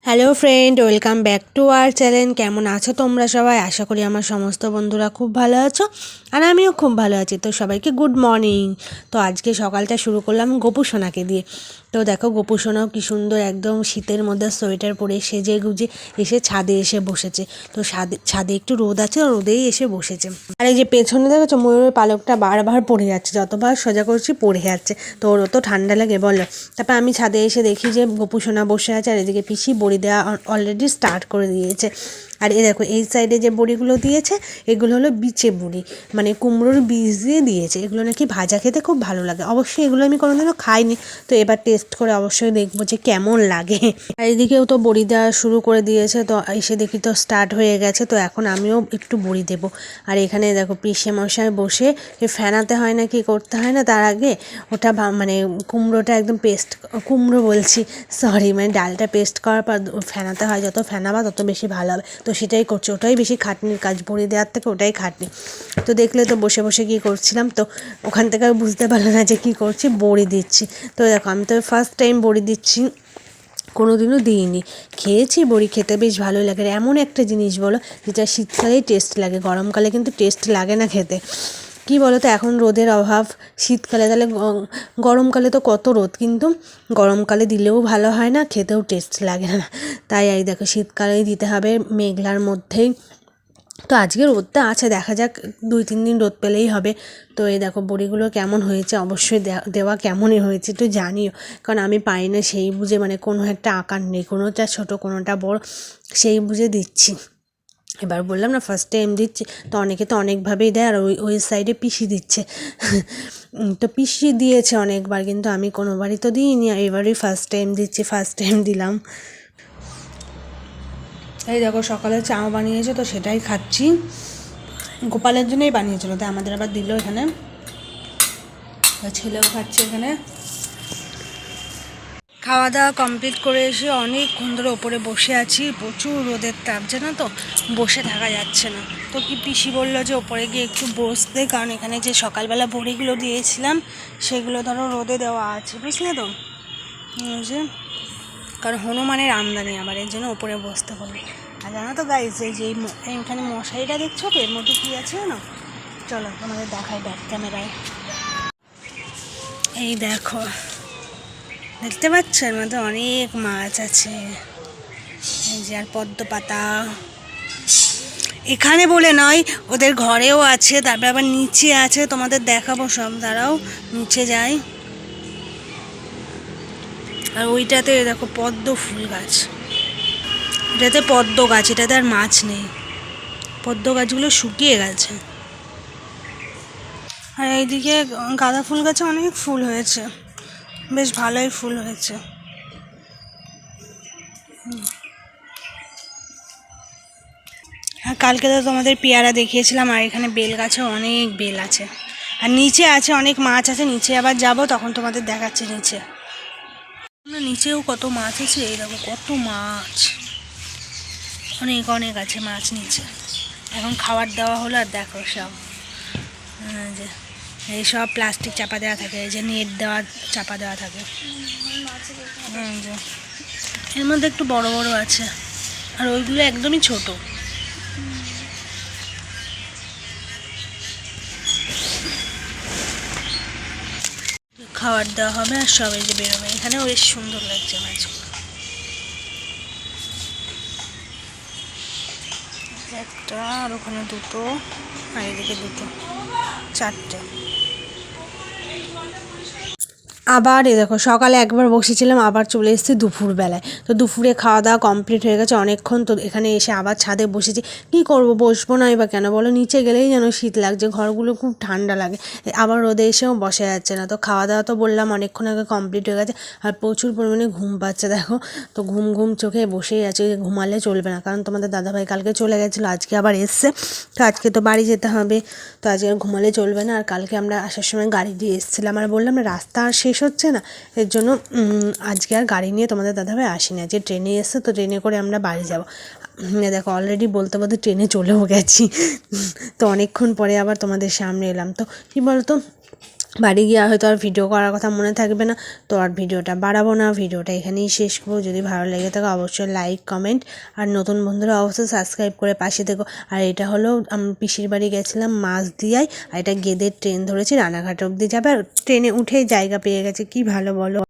Hello friend, welcome back to our channel. কেমন আছো তোমরা সবাই? আশা করি আমার সমস্ত বন্ধুরা খুব ভালো আছো আর আমিও খুব ভালো আছি। তো সবাইকে গুড মর্নিং। তো আজকে সকালটা শুরু করলাম গোপু সোনাকে দিয়ে। তো দেখো গোপু সোনাও কী সুন্দর একদম শীতের মধ্যে সোয়েটার পরে সেজে গুজে এসে ছাদে এসে বসেছে। তো ছাদে একটু রোদ আছে, রোদেই এসে বসেছে। আর এই যে পেছনে দেখেছো ময়ূরের পালকটা বারবার পড়ে যাচ্ছে, যতবার সোজা করছি পড়ে যাচ্ছে। তো ওরও তো ঠান্ডা লাগে বলো। তারপর আমি ছাদে এসে দেখি যে গোপু সোনা বসে আছে আর এদিকে পিসি বড়ি দেওয়া অলরেডি স্টার্ট করে দিয়েছে। আর এই দেখো এই সাইডে যে বড়িগুলো দিয়েছে এগুলো হলো বিচে বড়ি, মানে কুমড়োর বীজ দিয়ে দিয়েছে। এগুলো নাকি ভাজা খেতে খুব ভালো লাগে। অবশ্যই এগুলো আমি কোনোদিনও খাইনি, তো এবার টেস্ট করে অবশ্যই দেখবো যে কেমন লাগে। আর এদিকেও তো বড়ি দেওয়া শুরু করে দিয়েছে। তো এসে দেখি তো স্টার্ট হয়ে গেছে। তো এখন আমিও একটু বড়ি দেবো। আর এখানে দেখো পিসে মশাই বসে ফেনাতে হয় না, কি করতে হয় না তার আগে ওটা মানে কুমড়োটা একদম পেস্ট, কুমড়ো বলছি সরি, মানে ডালটা পেস্ট করার পর ফেনাতে হয়। যত ফেনাবা তত বেশি ভালো হবে। তো সেটাই করছি, ওটাই বেশি খাটনির কাজ, বড়ি দেওয়ার থেকে ওটাই খাটনি। তো দেখলে তো বসে বসে কী করছিলাম, তো ওখান থেকে বুঝতে পারলো না যে কী করছি, বড়ি দিচ্ছি। তো দেখো আমি তো ফার্স্ট টাইম বড়ি দিচ্ছি, কোনোদিনও দিইনি। খেয়েছি বড়ি, খেতে বেশ ভালো লাগে। এমন একটা জিনিস বলো যেটা শীতকালেই টেস্ট লাগে, গরমকালে কিন্তু টেস্ট লাগে না খেতে। কী বলো তো, এখন রোদের অভাব, শীতকালে তাহলে গরমকালে তো কত রোদ, কিন্তু গরমকালে দিলেও ভালো হয় না, খেতেও টেস্ট লাগে না। তাই এই দেখো শীতকালেই দিতে হবে, মেঘলার মধ্যেই। তো আজকে রোদটা আছে, দেখা যাক 2-3 দিন রোদ পেলেই হবে। তো এই দেখো বড়িগুলো কেমন হয়েছে, অবশ্যই দেওয়া কেমনই হয়েছে তো জানিও, কারণ আমি পাই না সেই বুঝে, মানে কোনো একটা আকার নেই, কোনোটা ছোট কোনোটা বড়, সেই বুঝে দিচ্ছি। এবার বললাম না ফার্স্ট টাইম দিচ্ছি, তো অনেকে তো অনেকভাবেই দেয়। আর ওই সাইডে পিসি দিচ্ছে তো পিসি দিয়েছে অনেকবার, কিন্তু আমি কোনোবারই তো দিইনি, এবারই ফার্স্ট টাইম দিচ্ছি, ফার্স্ট টাইম দিলাম। এই দেখো সকালে চা বানিয়েছে, তো সেটাই খাচ্ছি। গোপালের জন্যই বানিয়েছিল, তাই আমাদের আবার দিল এখানে, ছেলেও খাচ্ছে এখানে। খাওয়া দাওয়া কমপ্লিট করে এসে অনেকক্ষণ ধরে ওপরে বসে আছি, প্রচুর রোদের তাপ, জানো তো বসে থাকা যাচ্ছে না। তো কি পিসি বললো যে ওপরে গিয়ে একটু বসতে, কারণ এখানে যে সকালবেলা বড়িগুলো দিয়েছিলাম সেগুলো ধরো রোদে দেওয়া আছে, বুঝলে তো, যে কারণ হনুমানের আমদানি আবার, এর জন্য ওপরে বসতে হবে। আর জানো তো গাইস, এই যে এইখানে মশারিটা দেখছো, এর মধ্যে কী আছে জানো, চলো তোমাদের দেখাই ব্যাক ক্যামেরায়। এই দেখো, দেখতে পাচ্ছ এর মধ্যে অনেক মাছ আছে। এই যে আর পদ্ম পাতা, এখানে বলে নয়, ওদের ঘরেও আছে, তারপরে আবার নিচে আছে, তোমাদের দেখাবো সব, দাঁড়াও নিচে যাই। আর ওইটাতে দেখো পদ্ম ফুল গাছ, এটাতে পদ্ম গাছ, এটাতে আর মাছ নেই, পদ্ম গাছগুলো শুকিয়ে গেছে। আর এইদিকে গাঁদা ফুল গাছে অনেক ফুল হয়েছে, বেশ ভালোই ফুল হয়েছে। আর কালকে তো তোমাদের পেয়ারা দেখিয়েছিলাম, আর এখানে বেল গাছে অনেক বেল আছে, আর নিচে আছে অনেক মাছ আছে। নিচে আবার যাব, তখন তোমাদের দেখাচ্ছি নিচে। নিচেও কত মাছ আছে, এই দেখো কত মাছ, অনেক অনেক আছে মাছ নিচে। এখন খাবার দেওয়া হলো, আর দেখো সব যে এই সব প্লাস্টিক চাপা দেওয়া থাকে, এই যে নেট দেওয়া চাপা দেওয়া থাকে। যে এর মধ্যে একটু বড় বড় আছে, আর ওইগুলো একদমই ছোট। খাবার দেওয়া হবে আর সবাই যে বেরোবে। এখানেও বেশ সুন্দর লাগছে মাছগুলো, একটা আর ওখানে দুটো, আর এদিকে দুটো, চারটে। আবার এই দেখো সকালে একবার বসেছিলাম, আবার চলে এসেছি দুপুরবেলায়। তো দুপুরে খাওয়া দাওয়া কমপ্লিট হয়ে গেছে অনেকক্ষণ। তো এখানে এসে আবার ছাদে বসেছি। কী করবো, বসবো না বা কেন বলো, নিচে গেলেই যেন শীত লাগছে, ঘরগুলো খুব ঠান্ডা লাগে, আবার রোদে এসেও বসে যাচ্ছে না। তো খাওয়া দাওয়া তো বললাম অনেকক্ষণ আগে কমপ্লিট হয়ে গেছে, আর প্রচুর পরিমাণে ঘুম পাচ্ছে দেখো। তো ঘুম ঘুম চোখে বসেই আছে, ঘুমালে চলবে না, কারণ তোমাদের দাদাভাই কালকে চলে গেছিলো, আজকে আবার এসছে। তো আজকে তো বাড়ি যেতে হবে, তো আজকে ঘুমালে চলবে না। আর কালকে আমরা আসার সময় গাড়ি দিয়ে এসেছিলাম, আর বললাম না রাস্তা আর শেষ হচ্ছে না, এর জন্য আজকে আর গাড়ি নিয়ে তোমাদের দাদাভাই আসেনি, আজকে ট্রেনে এসছে। তো ট্রেনে করে আমরা বাড়ি যাব। দেখো অলরেডি বলতে বলতে ট্রেনে চলেও গেছি। তো অনেকক্ষণ পরে আবার তোমাদের সামনে এলাম। তো কী বলতো, বাড়ি গিয়ে হয়তো আর ভিডিও করার কথা মনে থাকবে না, তো আর ভিডিওটা বাড়াবো না, ভিডিওটা এখানেই শেষ করবো। যদি ভালো লেগে থাকে অবশ্যই লাইক কমেন্ট, আর নতুন বন্ধুরা অবশ্যই সাবস্ক্রাইব করে পাশে থেকো। আর এটা হলো আমি পিসির বাড়ি গেছিলাম মাঝদিয়ায়, আর এটা গেদের ট্রেন ধরেছি রানাঘাট অবধি যাবে, আর ট্রেনে উঠেই জায়গা পেয়ে গেছে, কি ভালো বলো।